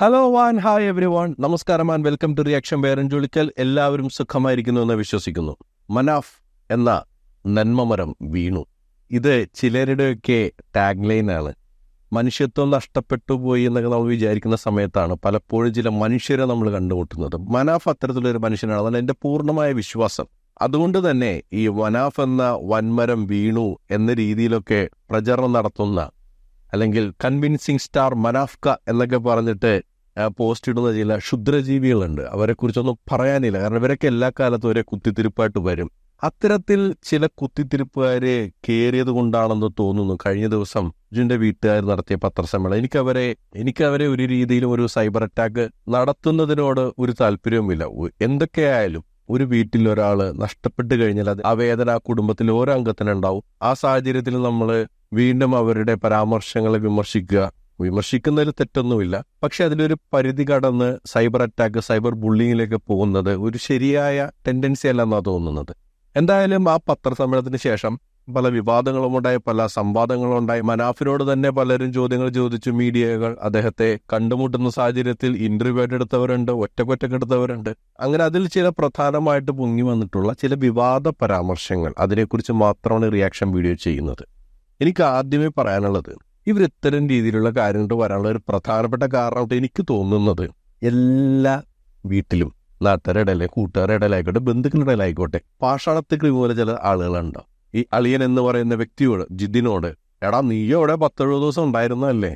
Hello hi everyone, നമസ്കാരം and welcome to reaction ബെയർ ജോലിക്കൽ. എല്ലാവരും സുഖമായിരിക്കുന്നു എന്ന് വിശ്വസിക്കുന്നു. മനാഫ് എന്ന നന്മമരം വീണു. ഇത് ചിലരുടെയൊക്കെ ടാഗ് ലൈനാണ്. മനുഷ്യത്വം നഷ്ടപ്പെട്ടു പോയി എന്നൊക്കെ നമ്മൾ വിചാരിക്കുന്ന സമയത്താണ് പലപ്പോഴും ചില മനുഷ്യരെ നമ്മൾ കണ്ടുമുട്ടുന്നത്. മനാഫ് അത്തരത്തിലൊരു മനുഷ്യനാണ്, അതാണ് എൻ്റെ പൂർണ്ണമായ വിശ്വാസം. അതുകൊണ്ട് തന്നെ ഈ മനാഫ് എന്ന വൻമരം വീണു എന്ന രീതിയിലൊക്കെ പ്രചരണം നടത്തുന്ന, അല്ലെങ്കിൽ കൺവിൻസിങ് സ്റ്റാർ മനാഫ്ക എന്നൊക്കെ പറഞ്ഞിട്ട് പോസ്റ്റ് ഇടുന്ന ചില ക്ഷുദ്രജീവികളുണ്ട്. അവരെക്കുറിച്ചൊന്നും പറയാനില്ല, കാരണം ഇവരൊക്കെ എല്ലാ കാലത്തും ഒരേ കുത്തിത്തിരിപ്പായിട്ട് വരും. അത്തരത്തിൽ ചില കുത്തിത്തിരിപ്പുകാരെ കയറിയത് കൊണ്ടാണെന്ന് തോന്നുന്നു കഴിഞ്ഞ ദിവസം അർജുൻ്റെ വീട്ടുകാർ നടത്തിയ പത്രസമ്മേളനം. എനിക്കവരെ ഒരു രീതിയിലും ഒരു സൈബർ അറ്റാക്ക് നടത്തുന്നതിനോട് ഒരു താല്പര്യവുമില്ല. എന്തൊക്കെയായാലും ഒരു വീട്ടിൽ ഒരാൾ നഷ്ടപ്പെട്ടു കഴിഞ്ഞാൽ അത് ആ വേദന ആ കുടുംബത്തിൽ ഓരോ അംഗത്തിനുണ്ടാവും. ആ സാഹചര്യത്തിൽ നമ്മൾ വീണ്ടും അവരുടെ പരാമർശങ്ങളെ വിമർശിക്കുന്നതിൽ തെറ്റൊന്നുമില്ല. പക്ഷെ അതിലൊരു പരിധി കടന്ന് സൈബർ അറ്റാക്ക്, സൈബർ ബുള്ളിങ്ങിലേക്ക് പോകുന്നത് ഒരു ശരിയായ ടെൻഡൻസി അല്ലെന്നാണ് തോന്നുന്നത്. എന്തായാലും ആ പത്രസമ്മേളനത്തിന് ശേഷം പല വിവാദങ്ങളും ഉണ്ടായി, പല സംവാദങ്ങളും ഉണ്ടായി. മനാഫിനോട് തന്നെ പലരും ചോദ്യങ്ങൾ ചോദിച്ചു. മീഡിയകൾ അദ്ദേഹത്തെ കണ്ടുമുട്ടുന്ന സാഹചര്യത്തിൽ ഇന്റർവ്യൂ എടുത്തവരുണ്ട്, ഒറ്റക്കൊറ്റക്കെടുത്തവരുണ്ട്. അങ്ങനെ അതിൽ ചില പ്രധാനമായിട്ട് പൊങ്ങി വന്നിട്ടുള്ള ചില വിവാദ പരാമർശങ്ങൾ, അതിനെക്കുറിച്ച് മാത്രമാണ് റിയാക്ഷൻ വീഡിയോ ചെയ്യുന്നത്. എനിക്ക് ആദ്യമേ പറയാനുള്ളത്, ഇവർ ഇത്തരം രീതിയിലുള്ള കാര്യങ്ങൾ വരാനുള്ള ഒരു പ്രധാനപ്പെട്ട കാരണമായിട്ട് എനിക്ക് തോന്നുന്നത്, എല്ലാ വീട്ടിലും നാട്ടുകാരുടെ ഇടയിലെ, കൂട്ടുകാരുടെ ഇടയിലായിക്കോട്ടെ, ബന്ധുക്കളുടെ ഇടയിലായിക്കോട്ടെ, പാഷാണത്തിൽ പോലെ ചില ആളുകളുണ്ടാവും. ഈ അളിയൻ എന്ന് പറയുന്ന വ്യക്തിയോട്, ജിതിനോട്, എടാ നീയോ അവിടെ 10-70 ദിവസം ഉണ്ടായിരുന്നല്ലേ,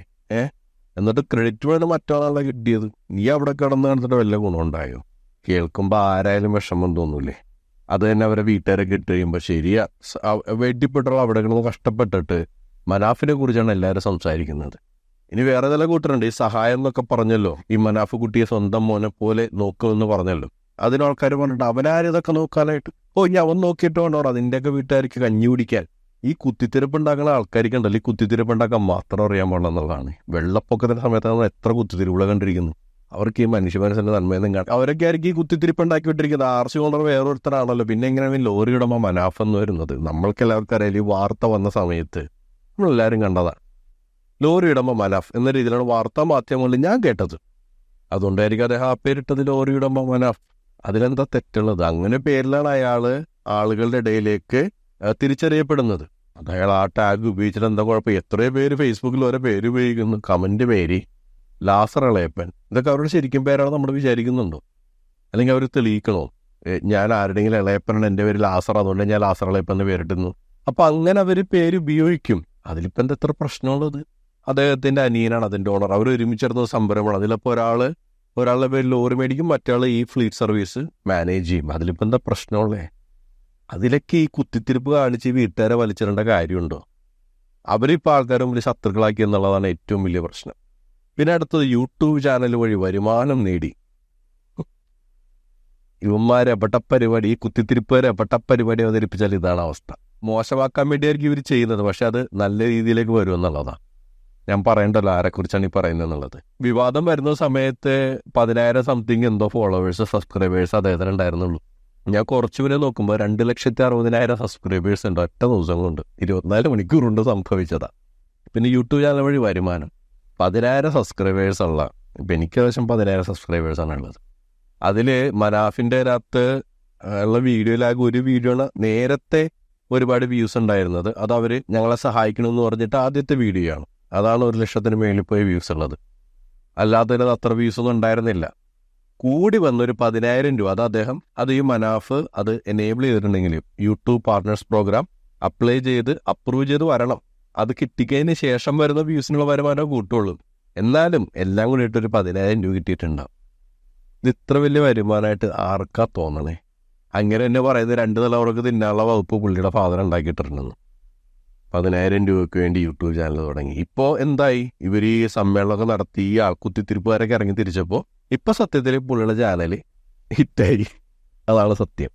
എന്നിട്ട് ക്രെഡിറ്റ് വേണം മറ്റൊരാളെ കിട്ടിയത്, നീ അവിടെ കിടന്ന് കണ്ടിട്ട് വല്ല ഗുണമുണ്ടായോ? കേൾക്കുമ്പോൾ ആരായാലും വിഷമം തോന്നൂലേ? അത് തന്നെ അവരെ വീട്ടുകാരൊക്കെ ഇട്ട് കഴിയുമ്പോൾ ശരിയാ, വെട്ടിപ്പെട്ടുള്ള അവിടെ കിടന്ന് കഷ്ടപ്പെട്ടിട്ട് മനാഫിനെ കുറിച്ചാണ് എല്ലാവരും സംസാരിക്കുന്നത്. ഇനി വേറെ ചില കൂട്ടരുണ്ട്, ഈ സഹായം എന്നൊക്കെ പറഞ്ഞല്ലോ, ഈ മനാഫ് കുട്ടിയെ സ്വന്തം മോനെ പോലെ നോക്കുമെന്ന് പറഞ്ഞല്ലോ. അതിന് ആൾക്കാർ പറഞ്ഞിട്ട് അവനാരിതൊക്കെ നോക്കാനായിട്ട്, ഇനി അവൻ നോക്കിയിട്ട് വേണ്ടോ അതിൻ്റെയൊക്കെ വീട്ടുകാർക്ക് കഞ്ഞി കുടിക്കാൻ. ഈ കുത്തിത്തിരിപ്പുണ്ടാക്കുന്ന ആൾക്കാർക്കുണ്ടല്ലോ, ഈ കുത്തിത്തിരിപ്പുണ്ടാക്കാൻ മാത്രം അറിയാൻ പാടില്ലെന്നുള്ളതാണ്. വെള്ളപ്പൊക്കത്തിന്റെ സമയത്താണ് എത്ര കുത്തിത്തിരിപ്പുകൾ കണ്ടിരിക്കുന്നു. അവർക്ക് ഈ മനുഷ്യ മനസ്സിന്റെ നന്മയൊന്നും കാണാം. അവരൊക്കെ ആയിരിക്കും ഈ കുത്തിത്തിരിപ്പുണ്ടാക്കി വിട്ടിരിക്കുന്നത്. ആർസി ഓണർ വേറൊരുത്തരാണല്ലോ, പിന്നെ എങ്ങനെയാണ് ലോറി ഉടമ മനാഫ് എന്ന് വരുന്നത്? നമ്മൾക്കെല്ലാവർക്കും അറിയാം, ഈ വാർത്ത വന്ന സമയത്ത് നമ്മളെല്ലാവരും കണ്ടതാണ്. ലോറി ഉടമ മനാഫ് എന്ന രീതിയിലാണ് വാർത്താ മാധ്യമങ്ങളിൽ ഞാൻ കേട്ടത്. അതുകൊണ്ടായിരിക്കും അദ്ദേഹം ആ പേരിട്ടത്, ലോറി ഉടമ മനാഫ്. അതിലെന്താ തെറ്റുള്ളത്? അങ്ങനെ പേരിലാണ് അയാൾ ആളുകളുടെ ഇടയിലേക്ക് തിരിച്ചറിയപ്പെടുന്നത്. അത് അയാൾ ആ ടാഗ് ഉപയോഗിച്ചിട്ട് എന്താ കുഴപ്പം? എത്രയോ പേര് ഫേസ്ബുക്കിൽ ഓരോ പേര് ഉപയോഗിക്കുന്നു. കമന്റ് പേര് ലാസർ ഇളയപ്പൻ, ഇതൊക്കെ അവരുടെ ശരിക്കും പേരാണ് നമ്മൾ വിചാരിക്കുന്നുണ്ടോ? അല്ലെങ്കിൽ അവർ തെളിയിക്കണോ? ഞാൻ ആരുടെങ്കിലും ഇളയപ്പനാണ്, എൻ്റെ പേര് ലാസർ, അതുകൊണ്ട് ഞാൻ ലാസർ ഇളയപ്പൻ എന്ന് പേരിട്ടുന്നു. അപ്പം അങ്ങനെ അവർ പേര് ഉപയോഗിക്കും. അതിലിപ്പോൾ എന്താ എത്ര പ്രശ്നമുള്ളത്? അദ്ദേഹത്തിൻ്റെ അനിയനാണ് അതിൻ്റെ ഓണർ. അവർ ഒരുമിച്ചെടുത്ത സംരംഭമാണ്. അതിലിപ്പോൾ ഒരാളുടെ പേര് ലോറി മേടിക്കും, മറ്റയാൾ ഈ ഫ്ലീറ്റ് സർവീസ് മാനേജ് ചെയ്യും. അതിലിപ്പോൾ എന്താ പ്രശ്നമുള്ളേ? അതിലൊക്കെ ഈ കുത്തിത്തിരിപ്പ് കാണിച്ച് വീട്ടുകാരെ വലിച്ചിടേണ്ട കാര്യമുണ്ടോ? അവരിപ്പോൾ ആൾക്കാരും വലിയ ശത്രുക്കളാക്കി എന്നുള്ളതാണ് ഏറ്റവും വലിയ പ്രശ്നം. പിന്നെ അടുത്തത്, യൂട്യൂബ് ചാനൽ വഴി വരുമാനം നേടി ഇവന്മാരെ പട്ടപ്പരിപാടി, ഈ കുത്തിത്തിരിപ്പുകാരെ പട്ടപ്പരിപാടി അവതരിപ്പിച്ചാൽ ഇതാണ് അവസ്ഥ. മോശമാക്കാൻ വേണ്ടിയായിരിക്കും ഇവർ ചെയ്യുന്നത്, പക്ഷെ അത് നല്ല രീതിയിലേക്ക് വരും എന്നുള്ളതാണ്. ഞാൻ പറയണ്ടല്ലോ ആരെക്കുറിച്ചാണ് ഈ പറയുന്നത് എന്നുള്ളത്. വിവാദം വരുന്ന സമയത്ത് 10,000 സംതിങ് എന്തോ ഫോളോവേഴ്സ്, സബ്സ്ക്രൈബേഴ്സ് അദ്ദേഹത്തിന് ഉണ്ടായിരുന്നുള്ളൂ. ഞാൻ കുറച്ചു മുന്നേ നോക്കുമ്പോൾ 2,60,000 സബ്സ്ക്രൈബേഴ്സ് ഉണ്ട് ഒറ്റ ദിവസം കൊണ്ട്. 24 മണിക്കൂർ കൊണ്ട് സംഭവിച്ചതാ. പിന്നെ യൂട്യൂബ് ചാനൽ വഴി വരുമാനം 10,000 സബ്സ്ക്രൈബേഴ്സ് ഉള്ള, ഇപ്പം എനിക്ക് ഏകദേശം 10,000 സബ്സ്ക്രൈബേഴ്സാണ് ഉള്ളത്. അതിൽ മനാഫിൻ്റെ അകത്ത് ഉള്ള വീഡിയോയിലാകെ ഒരു വീഡിയോയാണ് നേരത്തെ ഒരുപാട് വ്യൂസ് ഉണ്ടായിരുന്നത്. അത് അവർ ഞങ്ങളെ സഹായിക്കണമെന്ന് പറഞ്ഞിട്ട് ആദ്യത്തെ വീഡിയോ ആണ്. അതാണ് 1,00,000 മേളിൽ പോയി വ്യൂസ് ഉള്ളത്. അല്ലാതെ അത്ര വ്യൂസ് ഒന്നും ഉണ്ടായിരുന്നില്ല. കൂടി വന്നൊരു 10,000 രൂപ, അത് ഈ മനാഫ് അത് എനേബിൾ ചെയ്തിട്ടുണ്ടെങ്കിൽ യൂട്യൂബ് പാർട്ട്നേഴ്സ് പ്രോഗ്രാം അപ്ലൈ ചെയ്ത് അപ്രൂവ് ചെയ്ത് വരണം. അത് കിട്ടിക്കതിന് ശേഷം വരുന്ന വ്യൂസിനുള്ള വരുമാനം കൂട്ടുള്ളൂ. എന്നാലും എല്ലാം കൂടി ഇട്ടൊരു 10,000 രൂപ കിട്ടിയിട്ടുണ്ടാവും. ഇത് ഇത്ര വലിയ വരുമാനമായിട്ട് ആർക്കാ തോന്നണേ? അങ്ങനെ തന്നെ പറയുന്നത് 2 തലമുറക്ക് തിന്നാനുള്ള വകുപ്പ് പുള്ളിയുടെ ഫാദർ ഉണ്ടാക്കിയിട്ടുണ്ടെന്ന്. 10,000 രൂപയ്ക്ക് വേണ്ടി യൂട്യൂബ് ചാനൽ തുടങ്ങി. ഇപ്പോൾ എന്തായി? ഇവർ ഈ സമ്മേളനമൊക്കെ നടത്തി ഈ കുത്തിത്തിരിപ്പുകാരൊക്കെ ഇറങ്ങി തിരിച്ചപ്പോൾ ഇപ്പം സത്യത്തിൽ പുള്ളിയുടെ ചാനൽ ഹിറ്റായി. അതാണ് സത്യം.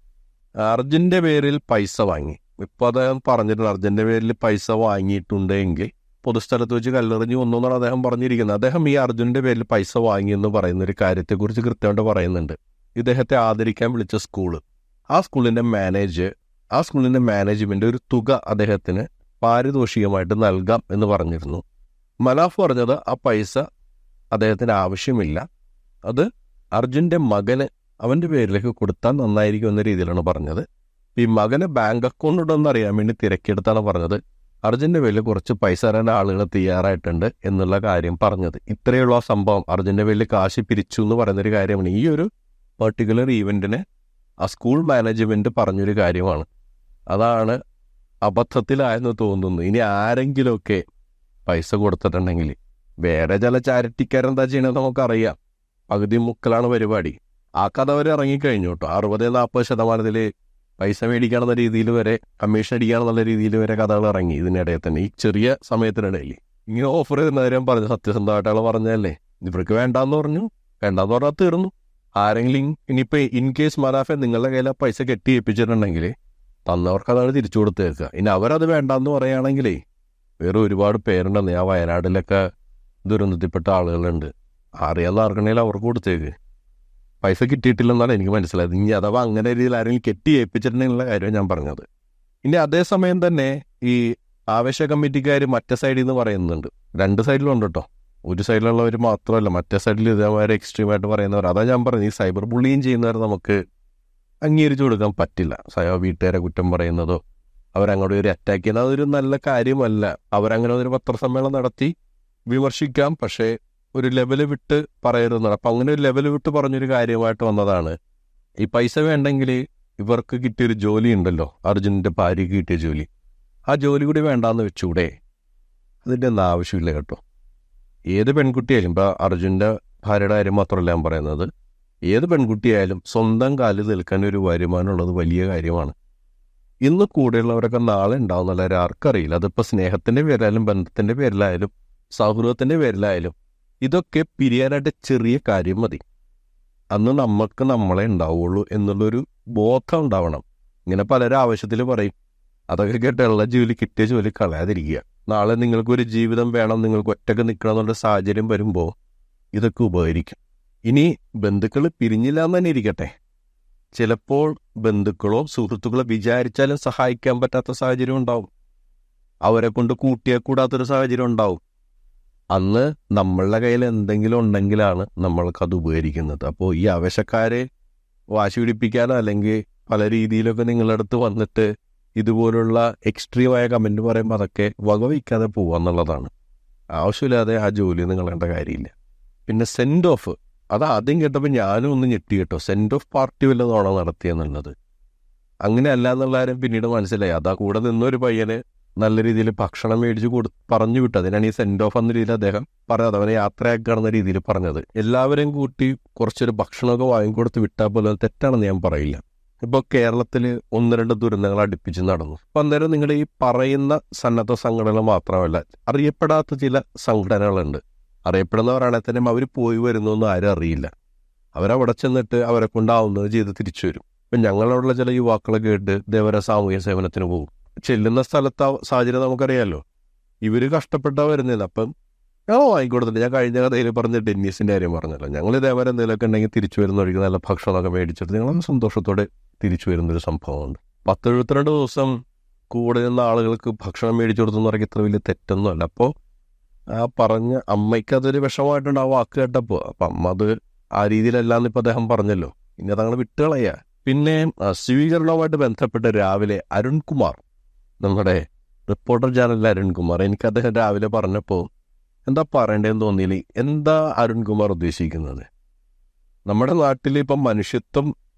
അർജുൻ്റെ പേരിൽ പൈസ വാങ്ങി. ഇപ്പോൾ അദ്ദേഹം പറഞ്ഞിട്ടുണ്ട്, അർജുൻ്റെ പേരിൽ പൈസ വാങ്ങിയിട്ടുണ്ടെങ്കിൽ പൊതുസ്ഥലത്ത് വെച്ച് കല്ലെറിഞ്ഞ് കൊന്നെന്നാണ് അദ്ദേഹം പറഞ്ഞിരിക്കുന്നത്. അദ്ദേഹം ഈ അർജുൻ്റെ പേരിൽ പൈസ വാങ്ങിയെന്ന് പറയുന്ന ഒരു കാര്യത്തെക്കുറിച്ച് കൃത്യമായിട്ട് പറയുന്നുണ്ട്. ഇദ്ദേഹത്തെ ആദരിക്കാൻ വിളിച്ച സ്കൂള്, ആ സ്കൂളിൻ്റെ മാനേജ്മെൻ്റ് ഒരു തുക അദ്ദേഹത്തിന് പാരിതോഷികമായിട്ട് നൽകാം എന്ന് പറഞ്ഞിരുന്നു. മനാഫ് പറഞ്ഞത് ആ പൈസ അദ്ദേഹത്തിന് ആവശ്യമില്ല, അത് അർജുൻ്റെ മകന് അവൻ്റെ പേരിലേക്ക് കൊടുത്താൽ നന്നായിരിക്കും എന്ന രീതിയിലാണ് പറഞ്ഞത്. ഈ മകന് ബാങ്ക് അക്കൗണ്ട് ഉണ്ടെന്ന് അറിയാൻ വേണ്ടി തിരക്കിയെടുത്താണ് പറഞ്ഞത്. അർജുൻ്റെ പേരിൽ കുറച്ച് പൈസ തരാൻ ആളുകൾ തയ്യാറായിട്ടുണ്ട് എന്നുള്ള കാര്യം പറഞ്ഞത്. ഇത്രയുള്ള ആ സംഭവം, അർജുൻ്റെ പേരിൽ കാശ് പിരിച്ചു എന്ന് പറയുന്നൊരു കാര്യമാണ്. ഈ ഒരു പെർട്ടിക്കുലർ ഈവൻറ്റിന് ആ സ്കൂൾ മാനേജ്മെൻറ്റ് പറഞ്ഞൊരു കാര്യമാണ്. അതാണ് അബദ്ധത്തിലായെന്ന് തോന്നുന്നു. ഇനി ആരെങ്കിലുമൊക്കെ പൈസ കൊടുത്തിട്ടുണ്ടെങ്കിൽ വേറെ ചില ചാരിറ്റിക്കാരെന്താ ചെയ്യണമെന്ന് നമുക്കറിയാം. പകുതി മുക്കലാണ് പരിപാടി. ആ കഥ വരെ ഇറങ്ങിക്കഴിഞ്ഞു കേട്ടോ. 60-40% പൈസ മേടിക്കാണെന്ന രീതിയിൽ വരെ, കമ്മീഷൻ അടിക്കാണെന്നുള്ള രീതിയിൽ വരെ കഥകൾ ഇറങ്ങി ഇതിനിടയിൽ തന്നെ, ഈ ചെറിയ സമയത്തിനിടയിൽ. ഇങ്ങനെ ഓഫർ ചെയ്യുന്ന കാര്യം പറഞ്ഞു, സത്യസന്ധമായിട്ട് ആൾ പറഞ്ഞതല്ലേ. ഇവർക്ക് വേണ്ടാന്ന് പറഞ്ഞു, വേണ്ടാന്ന് പറഞ്ഞാൽ തീർന്നു. ആരെങ്കിലും ഇനിയിപ്പോൾ ഇൻ കേസ് മനാഫെ നിങ്ങളുടെ കയ്യിൽ ആ പൈസ കെട്ടി ഏൽപ്പിച്ചിട്ടുണ്ടെങ്കിൽ തന്നവർക്ക് അതാണ് തിരിച്ചു കൊടുത്തേക്കുക. ഇനി അവരത് വേണ്ടാന്ന് പറയുകയാണെങ്കിലേ വേറെ ഒരുപാട് പേരുണ്ടെന്ന്. ആ വയനാട്ടിലൊക്കെ ദുരന്തത്തിൽപ്പെട്ട ആളുകളുണ്ട്. അറിയാവുന്ന ആർക്കണേലും അവർക്ക് കൊടുത്തേക്ക്. പൈസ കിട്ടിയിട്ടില്ലെന്നാണ് എനിക്ക് മനസ്സിലായത്. ഇനി അഥവാ അങ്ങനെ രീതിയിൽ ആരെങ്കിലും കെട്ടി ഏൽപ്പിച്ചിട്ടുണ്ടെന്നുള്ള കാര്യം ഞാൻ പറഞ്ഞത്. ഇനി അതേസമയം തന്നെ ഈ ആവേശ കമ്മിറ്റിക്കാർ മറ്റേ സൈഡിൽ നിന്ന് പറയുന്നുണ്ട്. 2 സൈഡിലുണ്ട് കേട്ടോ. ഒരു സൈഡിലുള്ളവർ മാത്രമല്ല, മറ്റേ സൈഡിൽ ഇതേമാതിരി എക്സ്ട്രീമായിട്ട് പറയുന്നവർ. അതാ ഞാൻ പറഞ്ഞത്, ഈ സൈബർ ബുള്ളിയും ചെയ്യുന്നവർ നമുക്ക് അംഗീകരിച്ചു കൊടുക്കാൻ പറ്റില്ല. വീട്ടുകാരെ കുറ്റം പറയുന്നതോ അവരങ്ങോട്ട് ഒരു അറ്റാക്ക് ചെയ്യുന്നത് അതൊരു നല്ല കാര്യമല്ല. അവരങ്ങനെ ഒരു പത്രസമ്മേളനം നടത്തി വിമർശിക്കാം, പക്ഷേ ഒരു ലെവല് വിട്ട് പറയരുതെന്നാണ്. അപ്പം അങ്ങനെ ഒരു ലെവല് വിട്ട് പറഞ്ഞൊരു കാര്യമായിട്ട് വന്നതാണ്. ഈ പൈസ വേണ്ടെങ്കിൽ ഇവർക്ക് കിട്ടിയൊരു ജോലി ഉണ്ടല്ലോ, അർജുനൻ്റെ ഭാര്യയ്ക്ക് കിട്ടിയ ജോലി, ആ ജോലി കൂടി വേണ്ടാന്ന് വെച്ചുകൂടെ? അതിൻ്റെ ഒന്നും ആവശ്യമില്ല കേട്ടോ. ഏത് പെൺകുട്ടിയായാലും, ഇപ്പോൾ അർജുൻ്റെ ഭാര്യയുടെ കാര്യം മാത്രമല്ല ഞാൻ പറയുന്നത്, ഏത് പെൺകുട്ടിയായാലും സ്വന്തം കാലിൽ നിൽക്കാൻ ഒരു വരുമാനം ഉള്ളത് വലിയ കാര്യമാണ്. ഇന്ന് കൂടെയുള്ളവരൊക്കെ നാളെ ഉണ്ടാവുന്നവരെ ആർക്കറിയില്ല. അതിപ്പോൾ സ്നേഹത്തിൻ്റെ പേരിലായാലും ബന്ധത്തിൻ്റെ പേരിലായാലും സൗഹൃദത്തിൻ്റെ പേരിലായാലും ഇതൊക്കെ പിരിയാനായിട്ട് ചെറിയ കാര്യം മതി. അന്ന് നമുക്ക് നമ്മളെ ഉണ്ടാവുള്ളൂ എന്നുള്ളൊരു ബോധം ഉണ്ടാവണം. ഇങ്ങനെ പലരും ആവശ്യത്തിൽ പറയും, അതൊക്കെ കേട്ടുള്ള ജോലി, കിട്ടിയ ജോലി കളയാതിരിക്കുക. നാളെ നിങ്ങൾക്കൊരു ജീവിതം വേണം, നിങ്ങൾക്ക് ഒറ്റക്ക് നിൽക്കണം എന്നുള്ള സാഹചര്യം വരുമ്പോൾ ഇതൊക്കെ ഉപകരിക്കും. ഇനി ബന്ധുക്കൾ പിരിഞ്ഞില്ല എന്ന് തന്നെ ഇരിക്കട്ടെ, ചിലപ്പോൾ ബന്ധുക്കളോ സുഹൃത്തുക്കളോ വിചാരിച്ചാലും സഹായിക്കാൻ പറ്റാത്ത സാഹചര്യം ഉണ്ടാവും. അവരെ കൊണ്ട് കൂട്ടിയാൽ കൂടാത്തൊരു സാഹചര്യം ഉണ്ടാവും. അന്ന് നമ്മളുടെ കയ്യിൽ എന്തെങ്കിലും ഉണ്ടെങ്കിലാണ് നമ്മൾക്കത് ഉപകരിക്കുന്നത്. അപ്പോൾ ഈ ആവേശക്കാരെ വാശി പിടിപ്പിക്കാനോ അല്ലെങ്കിൽ പല രീതിയിലൊക്കെ നിങ്ങളുടെ അടുത്ത് വന്നിട്ട് ഇതുപോലുള്ള എക്സ്ട്രീമായ കമൻറ്റ് പറയുമ്പോൾ അതൊക്കെ വകവയ്ക്കാതെ പോവാന്നുള്ളതാണ്. ആവശ്യമില്ലാതെ ആ ജോലി നിങ്ങളേണ്ട കാര്യമില്ല. പിന്നെ സെൻഡ് ഓഫ്, അത് ആദ്യം കേട്ടപ്പോൾ ഞാനും ഒന്ന് ഞെട്ടി കേട്ടോ. സെൻഡ് ഓഫ് പാർട്ടി വല്ലതാണോ നടത്തിയെന്നുള്ളത്. അങ്ങനെ അല്ല എന്നുള്ള കാര്യം പിന്നീട് മനസ്സിലായി. അതാ കൂടെ നിന്നൊരു പയ്യന് നല്ല രീതിയിൽ ഭക്ഷണം മേടിച്ച് പറഞ്ഞു വിട്ടു. അതിനാണ് ഈ സെൻഡ് ഓഫ് എന്ന രീതിയിൽ അദ്ദേഹം പറഞ്ഞത്. അവനെ യാത്രയാക്കാണെന്ന രീതിയിൽ പറഞ്ഞത്. എല്ലാവരെയും കൂട്ടി കുറച്ചൊരു ഭക്ഷണമൊക്കെ വാങ്ങിക്കൊടുത്ത് വിട്ടാൽ പോലെ തെറ്റാണെന്ന് ഞാൻ പറയില്ല. ഇപ്പോൾ കേരളത്തിൽ 1-2 ദുരന്തങ്ങൾ അടുപ്പിച്ച് നടന്നു. അപ്പം അന്നേരം നിങ്ങളുടെ ഈ പറയുന്ന സന്നദ്ധ സംഘടനകൾ മാത്രമല്ല, അറിയപ്പെടാത്ത ചില സംഘടനകളുണ്ട്. അറിയപ്പെടുന്നവരാണെങ്കിൽ തന്നെ അവർ പോയി വരുന്നൊന്നും ആരും അറിയില്ല. അവരവിടെ ചെന്നിട്ട് അവരെ കൊണ്ടാവുന്നത് ചെയ്ത് തിരിച്ചു വരും. ഇപ്പം ഞങ്ങളവിടെയുള്ള ചില യുവാക്കളെ കേട്ട് ഇതേവരെ സാമൂഹ്യ സേവനത്തിന് പോകും. ചെല്ലുന്ന സ്ഥലത്തെ സാഹചര്യം നമുക്കറിയാമല്ലോ. ഇവർ കഷ്ടപ്പെട്ടാ വരുന്നത്. അപ്പം ഞാൻ വാങ്ങിക്കൊടുത്തിട്ട്, ഞാൻ കഴിഞ്ഞ കഥയിൽ പറഞ്ഞ ടെന്നീസിൻ്റെ കാര്യം പറഞ്ഞല്ലോ, ഞങ്ങൾ ഇതേവരെ എന്തെങ്കിലുമൊക്കെ ഉണ്ടെങ്കിൽ തിരിച്ചു വരുന്ന ഒഴിക്കുന്ന നല്ല ഭക്ഷണമൊക്കെ മേടിച്ചിട്ട് ഞങ്ങൾ സന്തോഷത്തോടെ തിരിച്ചു വരുന്നൊരു സംഭവമുണ്ട്. 10-72 ദിവസം കൂടെ നിന്ന ആളുകൾക്ക് ഭക്ഷണം മേടിച്ചു കൊടുത്തെന്ന് പറയുക ഇത്ര വലിയ തെറ്റൊന്നുമല്ല. അപ്പോൾ ആ പറഞ്ഞ അമ്മയ്ക്ക് അതൊരു വിഷമമായിട്ടുണ്ട് ആ വാക്ക് കേട്ടപ്പോൾ. അപ്പം അമ്മ അത് ആ രീതിയിലല്ലാന്ന് ഇപ്പം അദ്ദേഹം പറഞ്ഞല്ലോ. ഇനി അതങ്ങൾ വിട്ടുകളയുക. പിന്നെ സ്വീകരണവുമായിട്ട് ബന്ധപ്പെട്ട് രാവിലെ അരുൺകുമാർ, നമ്മുടെ റിപ്പോർട്ടർ ചാനലിലെ അരുൺകുമാർ, എനിക്ക് അദ്ദേഹം രാവിലെ പറഞ്ഞപ്പോൾ എന്താ പറയേണ്ടതെന്ന് തോന്നിയില്ല. എന്താ അരുൺകുമാർ ഉദ്ദേശിക്കുന്നത്? നമ്മുടെ നാട്ടിൽ ഇപ്പം മനുഷ്യത്വം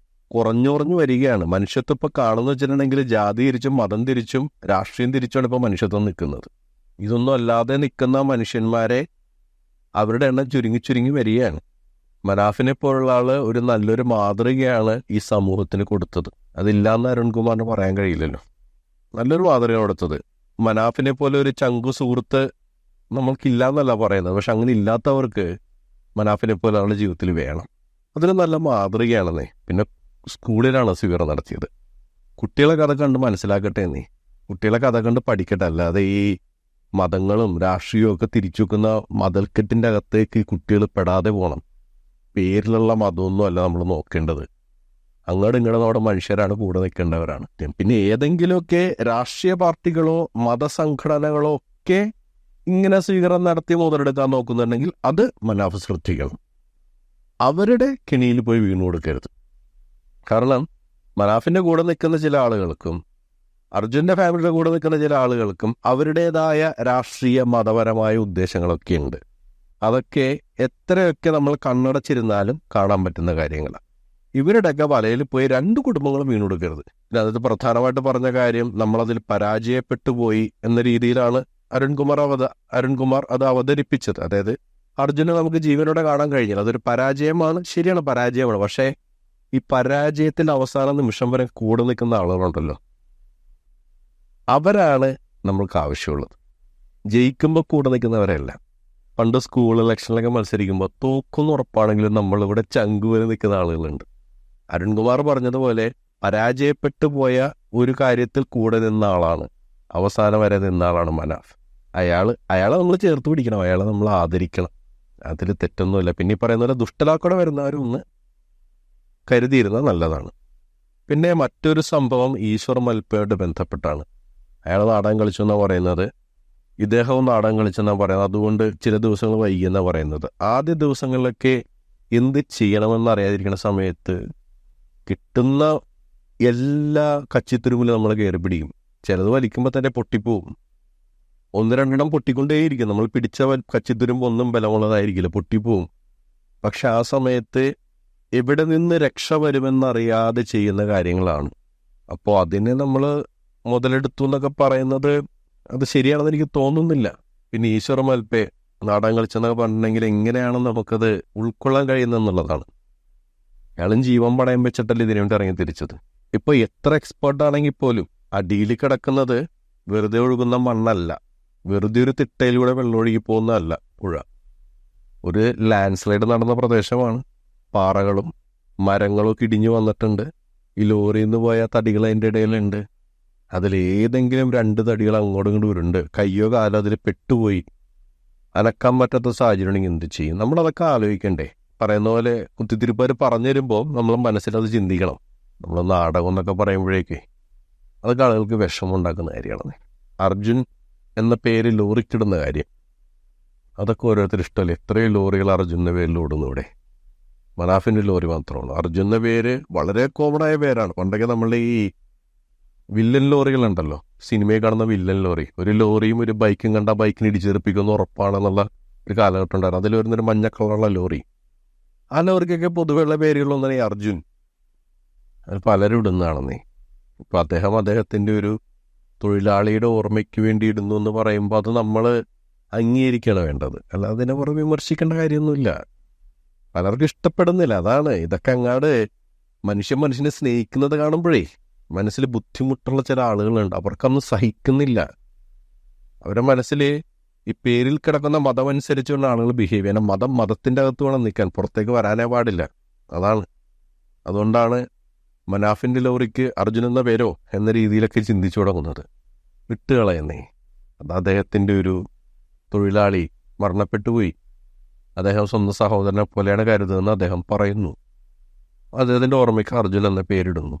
കുറഞ്ഞു വരികയാണ്. മനുഷ്യത്വം ഇപ്പോൾ കാണുന്ന വെച്ചിട്ടുണ്ടെങ്കിൽ ജാതി തിരിച്ചും മതം തിരിച്ചും രാഷ്ട്രീയം തിരിച്ചുമാണ് ഇപ്പോൾ മനുഷ്യത്വം നിൽക്കുന്നത്. ഇതൊന്നും അല്ലാതെ നിൽക്കുന്ന മനുഷ്യന്മാരെ അവരുടെ എണ്ണം ചുരുങ്ങി വരികയാണ്. മനാഫിനെ പോലുള്ള ആൾ ഒരു നല്ലൊരു മാതൃകയാണ് ഈ സമൂഹത്തിന് കൊടുത്തത്. അതില്ലാന്ന് അരുൺകുമാറിന് പറയാൻ കഴിയില്ലല്ലോ. നല്ലൊരു മാതൃക കൊടുത്തത്. മനാഫിനെ പോലെ ഒരു ചങ്കു സുഹൃത്ത് നമ്മൾക്കില്ലാന്നല്ല പറയുന്നത്, പക്ഷെ അങ്ങനെ ഇല്ലാത്തവർക്ക് മനാഫിനെ പോലെ അവരുടെ ജീവിതത്തിൽ വേണം. അതൊരു നല്ല മാതൃകയാണെന്നേ. പിന്നെ സ്കൂളിലാണ് സ്വീകരണം നടത്തിയത്. കുട്ടികളെ കഥ കണ്ട് മനസ്സിലാക്കട്ടെ എന്നേ, കുട്ടികളെ കഥ കണ്ട് പഠിക്കട്ടെ. അല്ലാതെ ഈ മതങ്ങളും രാഷ്ട്രീയവും ഒക്കെ തിരിച്ചു വെക്കുന്ന മതൽക്കെട്ടിൻ്റെ അകത്തേക്ക് കുട്ടികൾ പെടാതെ പോകണം. പേരിലുള്ള മതമൊന്നും അല്ല നമ്മൾ നോക്കേണ്ടത്. അങ്ങോട്ടും ഇങ്ങോട്ടും നമ്മുടെ മനുഷ്യരാണ്, കൂടെ നിൽക്കേണ്ടവരാണ്. പിന്നെ ഏതെങ്കിലുമൊക്കെ രാഷ്ട്രീയ പാർട്ടികളോ മതസംഘടനകളോ ഒക്കെ ഇങ്ങനെ സ്വീകരണം നടത്തി മുതലെടുക്കാൻ നോക്കുന്നുണ്ടെങ്കിൽ അത് മനാഫ് ശ്രദ്ധിക്കണം. അവരുടെ കെണിയിൽ പോയി വീണു കൊടുക്കരുത്. കാരണം മനാഫിൻ്റെ കൂടെ നിൽക്കുന്ന ചില ആളുകൾക്കും അർജുൻ്റെ ഫാമിലിയുടെ കൂടെ നിൽക്കുന്ന ചില ആളുകൾക്കും അവരുടേതായ രാഷ്ട്രീയ മതപരമായ ഉദ്ദേശങ്ങളൊക്കെ ഉണ്ട്. അതൊക്കെ എത്രയൊക്കെ നമ്മൾ കണ്ണടച്ചിരുന്നാലും കാണാൻ പറ്റുന്ന കാര്യങ്ങളാണ്. ഇവരുടെയൊക്കെ വലയിൽ പോയി രണ്ട് കുടുംബങ്ങളും വീണു കൊടുക്കരുത്. പിന്നെ അതിൽ പ്രധാനമായിട്ട് പറഞ്ഞ കാര്യം നമ്മളതിൽ പരാജയപ്പെട്ടു പോയി എന്ന രീതിയിലാണ് അരുൺകുമാർ അത് അവതരിപ്പിച്ചത്. അതായത് അർജുനെ നമുക്ക് ജീവനോടെ കാണാൻ കഴിഞ്ഞില്ല, അതൊരു പരാജയമാണ്. ശരിയാണ്, പരാജയമാണ്. പക്ഷേ ഈ പരാജയത്തിൻ്റെ അവസാന നിമിഷം വരെ കൂടെ നിൽക്കുന്ന ആളുകളുണ്ടല്ലോ, അവരാണ് നമ്മൾക്ക് ആവശ്യമുള്ളത്. ജയിക്കുമ്പോൾ കൂടെ നിൽക്കുന്നവരല്ല. പണ്ട് സ്കൂൾ ഇലക്ഷനിലൊക്കെ മത്സരിക്കുമ്പോൾ തോക്കുന്ന് ഉറപ്പാണെങ്കിലും നമ്മളിവിടെ ചങ്കുവരെ നിൽക്കുന്ന ആളുകളുണ്ട്. അരുൺകുമാർ പറഞ്ഞതുപോലെ പരാജയപ്പെട്ടു പോയ ഒരു കാര്യത്തിൽ കൂടെ നിന്ന ആളാണ്, അവസാനം വരെ നിന്ന ആളാണ് മനാഫ്. അയാളെ നമ്മൾ ചേർത്ത് പിടിക്കണം, അയാളെ നമ്മൾ ആദരിക്കണം. അതിൽ തെറ്റൊന്നുമില്ല. പിന്നെ ഈ പറയുന്ന പോലെ ദുഷ്ടലാക്കൂടെ വരുന്നവരും ഒന്ന് കരുതിയിരുന്നത് നല്ലതാണ്. പിന്നെ മറ്റൊരു സംഭവം ഈശ്വർ മൽപ്പയോട് ബന്ധപ്പെട്ടാണ്. അയാൾ നാടകം കളിച്ചു എന്നാണ് പറയുന്നത്, ഇദ്ദേഹവും നാടകം കളിച്ചെന്നാണ് പറയുന്നത്. അതുകൊണ്ട് ചില ദിവസങ്ങൾ വൈകിയെന്നാണ് പറയുന്നത്. ആദ്യ ദിവസങ്ങളിലൊക്കെ എന്ത് ചെയ്യണമെന്ന് അറിയാതിരിക്കുന്ന സമയത്ത് കിട്ടുന്ന എല്ലാ കച്ചിത്തുരുമ്പിലും നമ്മൾ കയറി പിടിക്കും. ചിലത് വലിക്കുമ്പോൾ തന്നെ പൊട്ടിപ്പോവും. 1-2 പൊട്ടിക്കൊണ്ടേയിരിക്കും. നമ്മൾ പിടിച്ച കച്ചിത്തുരുമ്പ് ഒന്നും ബലമുള്ളതായിരിക്കില്ല, പൊട്ടിപ്പോവും. പക്ഷെ ആ സമയത്ത് എവിടെ നിന്ന് രക്ഷ വരുമെന്നറിയാതെ ചെയ്യുന്ന കാര്യങ്ങളാണ്. അപ്പോൾ അതിനെ നമ്മൾ മുതലെടുത്തു എന്നൊക്കെ പറയുന്നത് അത് ശരിയാണെന്ന് എനിക്ക് തോന്നുന്നില്ല. പിന്നെ ഈശ്വർ മൽപ്പെ നാടകം കളിച്ചെന്നൊക്കെ പറഞ്ഞിട്ടുണ്ടെങ്കിൽ എങ്ങനെയാണെന്ന് നമുക്കത് ഉൾക്കൊള്ളാൻ കഴിയുന്നെന്നുള്ളതാണ്. അയാളും ജീവൻ പണയം വെച്ചിട്ടല്ലേ ഇതിനു വേണ്ടി ഇറങ്ങി തിരിച്ചത്. ഇപ്പോൾ എത്ര എക്സ്പേർട്ടാണെങ്കിൽ പോലും അടിയിൽ കിടക്കുന്നത് വെറുതെ ഒഴുകുന്ന മണ്ണല്ല, വെറുതെ ഒരു തിട്ടയിലൂടെ വെള്ളമൊഴുകി പോകുന്നതല്ല പുഴ. ഒരു ലാൻഡ് സ്ലൈഡ് നടന്ന പ്രദേശമാണ്. പാറകളും മരങ്ങളും ഒക്കെ ഇടിഞ്ഞു വന്നിട്ടുണ്ട്. ഈ ലോറിയിൽ നിന്ന് പോയ തടികൾ അതിൻ്റെ ഇടയിലുണ്ട്. അതിലേതെങ്കിലും 2 തടികൾ അങ്ങോട്ടും ഇങ്ങോട്ടും വരുന്നുണ്ട്. കയ്യോ കാലോ അതിൽ പെട്ടുപോയി അനക്കാൻ പറ്റാത്ത സാഹചര്യം ഉണ്ടെങ്കിൽ എന്ത് ചെയ്യും? നമ്മളതൊക്കെ ആലോചിക്കണ്ടേ? പറയുന്ന പോലെ കുത്തിത്തിരിപ്പവർ പറഞ്ഞു തരുമ്പോൾ നമ്മൾ മനസ്സിലത് ചിന്തിക്കണം. നമ്മൾ നാടകം എന്നൊക്കെ പറയുമ്പോഴേക്ക് അതൊക്കെ ആളുകൾക്ക് വിഷമമുണ്ടാക്കുന്ന കാര്യമാണ്. അർജുൻ എന്ന പേര് ലോറിക്കിടുന്ന കാര്യം, അതൊക്കെ ഓരോരുത്തർ ഇഷ്ടമല്ലേ. എത്രയും ലോറികൾ അർജുൻ്റെ പേരിൽ ഓടുന്നു ഇവിടെ. മനാഫിൻ്റെ ലോറി മാത്രമാണ്. അർജുൻ്റെ പേര് വളരെ കോമണായ പേരാണ്. പണ്ടൊക്കെ നമ്മളുടെ ഈ വില്ലൻ ലോറികളുണ്ടല്ലോ, സിനിമയിൽ കാണുന്ന വില്ലൻ ലോറി, ഒരു ലോറിയും ഒരു ബൈക്കും കണ്ട ബൈക്കിന് ഇടിച്ചെറുപ്പിക്കുമെന്ന് ഉറപ്പാണെന്നുള്ള ഒരു കാലഘട്ടം ഉണ്ടായിരുന്നു. അതിൽ വരുന്നൊരു മഞ്ഞ കളറുള്ള ലോറി. ആ ലോറിക്കൊക്കെ പൊതുവെയുള്ള പേരുകളൊന്നാണ് ഈ അർജുൻ. അത് പലരും ഇടുന്നതാണെന്നേ. ഇപ്പം അദ്ദേഹത്തിൻ്റെ ഒരു തൊഴിലാളിയുടെ ഓർമ്മയ്ക്ക് വേണ്ടി ഇടുന്നു എന്ന് പറയുമ്പോൾ അത് നമ്മൾ അംഗീകരിക്കണം വേണ്ടത്, അല്ലാതെ അതിനെ പുറം വിമർശിക്കേണ്ട കാര്യമൊന്നുമില്ല. പലർക്കും ഇഷ്ടപ്പെടുന്നില്ല, അതാണ്. ഇതൊക്കെ അങ്ങാട് മനുഷ്യനെ സ്നേഹിക്കുന്നത് കാണുമ്പോഴേ മനസ്സിൽ ബുദ്ധിമുട്ടുള്ള ചില ആളുകളുണ്ട്. അവർക്കൊന്നും സഹിക്കുന്നില്ല. അവരുടെ മനസ്സിൽ ഈ പേരിൽ കിടക്കുന്ന മതം അനുസരിച്ചുകൊണ്ട് ആളുകൾ ബിഹേവ് ചെയ്യണം. മതത്തിൻ്റെ അകത്ത് വേണം നിൽക്കാൻ, പുറത്തേക്ക് വരാനേ പാടില്ല. അതാണ്. അതുകൊണ്ടാണ് മനാഫിൻ്റെ ലോറിക്ക് അർജുൻ എന്ന പേരോ എന്ന രീതിയിലൊക്കെ ചിന്തിച്ചു തുടങ്ങുന്നത്. വിട്ടുകളയുന്നേ. അത് അദ്ദേഹത്തിൻ്റെ ഒരു തൊഴിലാളി മരണപ്പെട്ടുപോയി, അദ്ദേഹം സ്വന്തം സഹോദരനെ പോലെയാണ് കരുതുന്നതെന്ന് അദ്ദേഹം പറയുന്നു. അദ്ദേഹത്തിൻ്റെ ഓർമ്മയ്ക്ക് അർജുൻ എന്ന പേരിടുന്നു.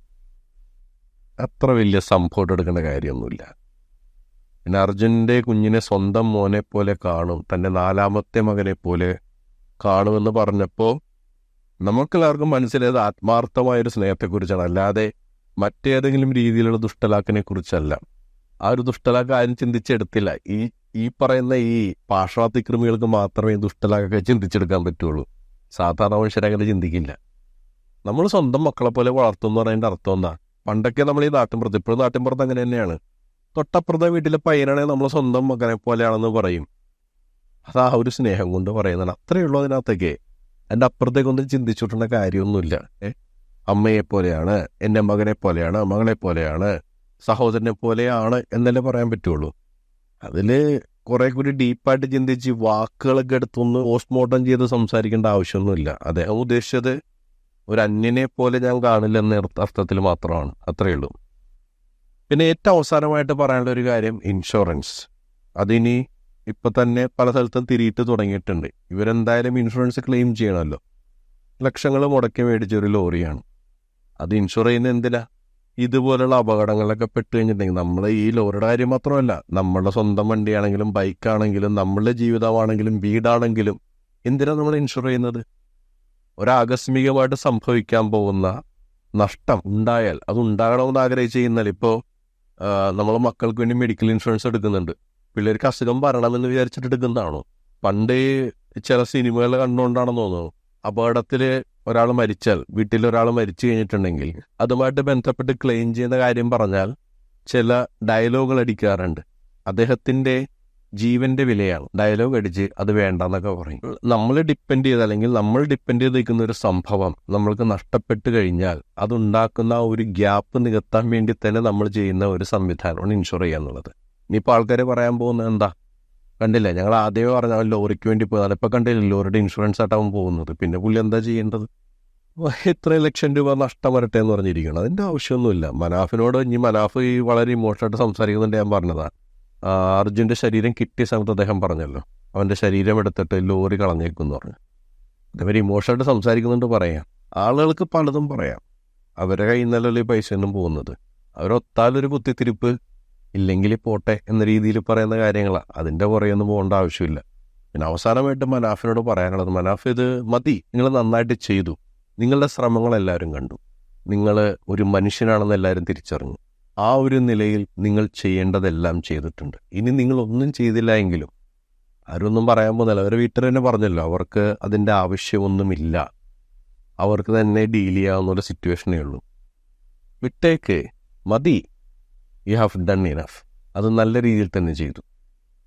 അത്ര വലിയ സംഭവം എടുക്കേണ്ട കാര്യമൊന്നുമില്ല. പിന്നെ അർജുൻ്റെ കുഞ്ഞിനെ സ്വന്തം മോനെ പോലെ കാണും, തൻ്റെ 4ാമത്തെ മകനെ പോലെ കാണുമെന്ന് പറഞ്ഞപ്പോൾ നമുക്കെല്ലാവർക്കും മനസ്സിലായത് ആത്മാർത്ഥമായൊരു സ്നേഹത്തെക്കുറിച്ചാണ്, അല്ലാതെ മറ്റേതെങ്കിലും രീതിയിലുള്ള ദുഷ്ടലാക്കിനെ കുറിച്ചല്ല. ആ ഒരു ദുഷ്ടലാക്ക് ആരും ചിന്തിച്ചെടുത്തില്ല. ഈ പറയുന്ന ഈ പാഷാതിക്രമികൾക്ക് മാത്രമേ ദുഷ്ടലാക്കൊക്കെ ചിന്തിച്ചെടുക്കാൻ പറ്റുള്ളൂ. സാധാരണ മനുഷ്യരങ്ങനെ ചിന്തിക്കില്ല. നമ്മൾ സ്വന്തം മക്കളെ പോലെ വളർത്തുമെന്ന് പറയുന്നതിൻ്റെ അർത്ഥം എന്താ? പണ്ടൊക്കെ നമ്മൾ ഈ നാട്ടിൻപുറത്ത്, ഇപ്പോഴും നാട്ടിൻപുറത്ത് അങ്ങനെ തന്നെയാണ്. തൊട്ടപ്പുറത്തെ വീട്ടിലെ പയ്യനാണെങ്കിൽ നമ്മൾ സ്വന്തം മകനെ പോലെയാണെന്ന് പറയും. അത് ആ ഒരു സ്നേഹം കൊണ്ട് പറയുന്നതാണ്. അത്രയേ ഉള്ളൂ അതിനകത്തേക്ക്. എൻ്റെ അപ്പുറത്തേക്കൊന്നും ചിന്തിച്ചിട്ടുള്ള കാര്യമൊന്നുമില്ല. അമ്മയെ പോലെയാണ്, എൻ്റെ മകനെ പോലെയാണ്, മകളെ പോലെയാണ്, സഹോദരനെ പോലെയാണ് എന്നല്ലേ പറയാൻ പറ്റുള്ളൂ. അതിൽ കുറെ കൂടി ഡീപ്പായിട്ട് ചിന്തിച്ച് വാക്കുകളൊക്കെ എടുത്തൊന്ന് പോസ്റ്റ്മോർട്ടം ചെയ്ത് സംസാരിക്കേണ്ട ആവശ്യമൊന്നുമില്ല. അദ്ദേഹം ഉദ്ദേശിച്ചത് ഒരു അന്യനെ പോലെ ഞാൻ കാണില്ല എന്ന അർത്ഥത്തിൽ മാത്രമാണ്. അത്രയേ ഉള്ളൂ. പിന്നെ ഏറ്റവും അവസാനമായിട്ട് പറയാനുള്ള ഒരു കാര്യം ഇൻഷുറൻസ്. അതിനി ഇപ്പം തന്നെ പല സ്ഥലത്തും തിരിയിട്ട് തുടങ്ങിയിട്ടുണ്ട്. ഇവരെന്തായാലും ഇൻഷുറൻസ് ക്ലെയിം ചെയ്യണമല്ലോ. ലക്ഷങ്ങൾ മുടക്കി മേടിച്ചൊരു ലോറിയാണ്. അത് ഇൻഷുർ ചെയ്യുന്നത് എന്തിനാ? ഇതുപോലുള്ള അപകടങ്ങളിലൊക്കെ പെട്ട് കഴിഞ്ഞിട്ടുണ്ടെങ്കിൽ നമ്മൾ ഈ ലോറിയുടെ കാര്യം മാത്രമല്ല, നമ്മളുടെ സ്വന്തം വണ്ടിയാണെങ്കിലും ബൈക്കാണെങ്കിലും നമ്മളുടെ ജീവിതമാണെങ്കിലും വീടാണെങ്കിലും എന്തിനാണ് നമ്മൾ ഇൻഷുർ ചെയ്യുന്നത്? ഒരാകസ്മികമായിട്ട് സംഭവിക്കാൻ പോകുന്ന നഷ്ടം ഉണ്ടായാൽ അത് ഉണ്ടാകണമെന്ന് ആഗ്രഹിച്ച് ചെയ്യുന്നാൽ ഇപ്പോൾ നമ്മൾ മക്കൾക്ക് വേണ്ടി മെഡിക്കൽ ഇൻഷുറൻസ് എടുക്കുന്നുണ്ട്. പിള്ളേർക്ക് അസുഖം വരണമെന്ന് വിചാരിച്ചിട്ട് എടുക്കുന്നതാണോ? പണ്ട് ചില സിനിമകൾ കണ്ടുകൊണ്ടാണെന്ന് തോന്നുന്നു, അപകടത്തിൽ ഒരാൾ മരിച്ചാൽ, വീട്ടിൽ ഒരാൾ മരിച്ചു കഴിഞ്ഞിട്ടുണ്ടെങ്കിൽ അതുമായിട്ട് ബന്ധപ്പെട്ട് ക്ലെയിം ചെയ്യുന്ന കാര്യം പറഞ്ഞാൽ ചില ഡയലോഗുകൾ അടിക്കാറുണ്ട്. അദ്ദേഹത്തിൻ്റെ ജീവന്റെ വിലയാണ് ഡയലോഗ് അടിച്ച് അത് വേണ്ടെന്നൊക്കെ പറയും. നമ്മൾ ഡിപ്പെൻഡ് ചെയ്ത് അല്ലെങ്കിൽ നമ്മൾ ഡിപ്പെൻഡ് ചെയ്ത് നിൽക്കുന്ന ഒരു സംഭവം നമ്മൾക്ക് നഷ്ടപ്പെട്ട് കഴിഞ്ഞാൽ അതുണ്ടാക്കുന്ന ഒരു ഗ്യാപ്പ് നികത്താൻ വേണ്ടി തന്നെ നമ്മൾ ചെയ്യുന്ന ഒരു സംവിധാനമാണ് ഇൻഷുർ ചെയ്യുക എന്നുള്ളത്. ഇനിയിപ്പോൾ ആൾക്കാർ പറയാൻ പോകുന്നത് എന്താ, കണ്ടില്ല ഞങ്ങൾ ആദ്യമേ പറഞ്ഞാൽ ലോറിക്ക് വേണ്ടി പോയതാണ്, ഇപ്പം കണ്ടില്ല ലോറിയുടെ ഇൻഷുറൻസ് ആയിട്ടാവും പോകുന്നത്, പിന്നെ പുള്ളി എന്താ ചെയ്യേണ്ടത്? ഇത്രയും ലക്ഷം രൂപ നഷ്ടം വരട്ടെ എന്ന് പറഞ്ഞിരിക്കണം. അതിൻ്റെ ആവശ്യമൊന്നുമില്ല. മനാഫിനോട് ഇനി മനാഫ് ഈ വളരെ ഇമോഷണായിട്ട് സംസാരിക്കുന്നുണ്ട്, ഞാൻ പറഞ്ഞതാണ്. അർജുൻ്റെ ശരീരം കിട്ടിയ സമയത്ത് അദ്ദേഹം പറഞ്ഞല്ലോ, അവൻ്റെ ശരീരം എടുത്തിട്ട് ലോറി കളഞ്ഞേക്കുമെന്ന് പറഞ്ഞു. അതേപോലെ ഇമോഷണായിട്ട് സംസാരിക്കുന്നുണ്ട്. പറയാം, ആളുകൾക്ക് പലതും പറയാം. അവരുടെ കയ്യിൽ നിന്നല്ലേ പൈസ ഒന്നും പോകുന്നത്. അവരൊത്താലൊരു കുത്തിത്തിരിപ്പ് ഇല്ലെങ്കിൽ പോട്ടെ എന്ന രീതിയിൽ പറയുന്ന കാര്യങ്ങളാണ്. അതിൻ്റെ പുറയൊന്നും പോകേണ്ട ആവശ്യമില്ല. പിന്നെ അവസാനമായിട്ട് മനാഫിനോട് പറയാനുള്ളത്, മനാഫ് ഇത് മതി, നിങ്ങൾ നന്നായിട്ട് ചെയ്തു, നിങ്ങളുടെ ശ്രമങ്ങളെല്ലാവരും കണ്ടു, നിങ്ങൾ ഒരു മനുഷ്യനാണെന്ന് എല്ലാവരും തിരിച്ചറിഞ്ഞു. ആ ഒരു നിലയിൽ നിങ്ങൾ ചെയ്യേണ്ടതെല്ലാം ചെയ്തിട്ടുണ്ട്. ഇനി നിങ്ങളൊന്നും ചെയ്തില്ല എങ്കിലും ആരൊന്നും പറയാൻ പോകുന്നില്ല. അവരുടെ വീട്ടിൽ തന്നെ പറഞ്ഞല്ലോ, അവർക്ക് അതിൻ്റെ ആവശ്യമൊന്നുമില്ല, അവർക്ക് തന്നെ ഡീൽ ചെയ്യാവുന്നൊരു സിറ്റുവേഷനേ ഉള്ളൂ. വിട്ടേക്ക്, മതി, യു ഹാവ് ഡൺ ഇനഫ്. അത് നല്ല രീതിയിൽ തന്നെ ചെയ്തു.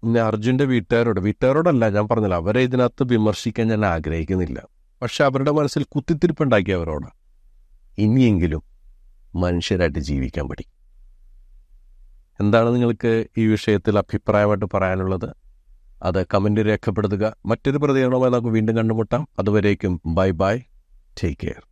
പിന്നെ അർജുൻ്റെ വീട്ടുകാരോടല്ല ഞാൻ പറഞ്ഞല്ലോ, അവരെ ഇതിനകത്ത് വിമർശിക്കാൻ ഞാൻ ആഗ്രഹിക്കുന്നില്ല. പക്ഷെ അവരുടെ മനസ്സിൽ കുത്തിത്തിരിപ്പുണ്ടാക്കിയവരോട് ഇനിയെങ്കിലും മനുഷ്യരായിട്ട് ജീവിക്കാൻ പഠിക്കും. എന്താണ് നിങ്ങൾക്ക് ഈ വിഷയത്തിൽ അഭിപ്രായമായിട്ട് പറയാനുള്ളത്? അത് കമൻറ്റ് രേഖപ്പെടുത്തുക. മറ്റൊരു പ്രതികരണമായി നമുക്ക് വീണ്ടും കണ്ടുമുട്ടാം. അതുവരേക്കും ബൈ ബൈ, ടേക്ക് കെയർ.